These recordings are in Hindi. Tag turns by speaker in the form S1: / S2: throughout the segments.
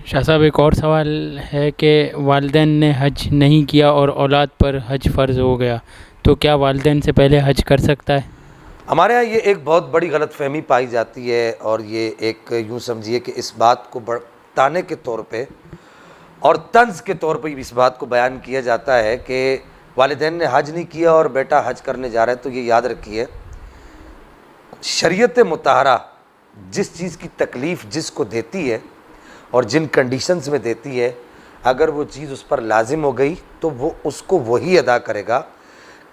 S1: शाह साहब, एक और सवाल है कि वालिदैन ने हज नहीं किया और औलाद पर हज फ़र्ज़ हो गया, तो क्या वालिदैन से पहले हज कर सकता है?
S2: हमारे यहाँ ये एक बहुत बड़ी गलतफहमी पाई जाती है और ये एक यूँ समझिए कि इस बात को ताने के तौर पे और तंज के तौर पे इस बात को बयान किया जाता है कि वालिदैन ने हज नहीं किया और बेटा हज करने जा रहा है। तो ये याद रखिए, शरीयत मुताहरा जिस चीज़ की तकलीफ़ जिसको देती है और जिन कंडीशंस में देती है, अगर वो चीज़ उस पर लाजिम हो गई तो वो उसको वही अदा करेगा।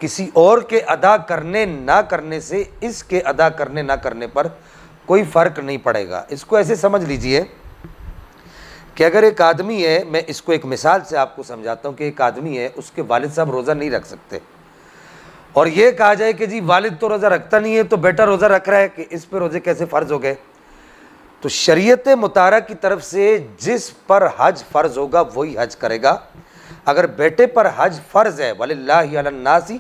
S2: किसी और के अदा करने ना करने से इसके अदा करने ना करने पर कोई फ़र्क नहीं पड़ेगा। इसको ऐसे समझ लीजिए कि अगर एक आदमी है, मैं इसको एक मिसाल से आपको समझाता हूँ कि एक आदमी है, उसके वालिद साहब रोज़ा नहीं रख सकते और ये कहा जाए कि जी वालिद तो रोज़ा रखता नहीं है तो बेटा रोज़ा रख रहा है, कि इस पे रोज़े कैसे फ़र्ज़ हो गए। तो शरीयत मुतारा की तरफ से जिस पर हज फ़र्ज़ होगा वही हज करेगा। अगर बेटे पर हज फ़र्ज़ है, वलिल्लाहि अलन्नासी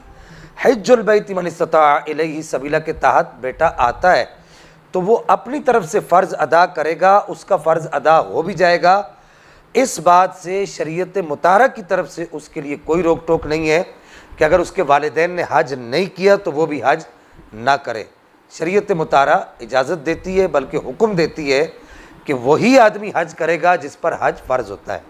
S2: हज्जुल बैति मन इस्तता इलैहि सबीला के तहत बेटा आता है, तो वो अपनी तरफ से फ़र्ज़ अदा करेगा, उसका फ़र्ज़ अदा हो भी जाएगा। इस बात से शरीयत मुतारा की तरफ से उसके लिए कोई रोक टोक नहीं है कि अगर उसके वालिदैन ने हज नहीं किया तो वो भी हज ना करे। शरीयत मुतारा इजाज़त देती है, बल्कि हुक्म देती है कि वही आदमी हज करेगा जिस पर हज फ़र्ज़ होता है।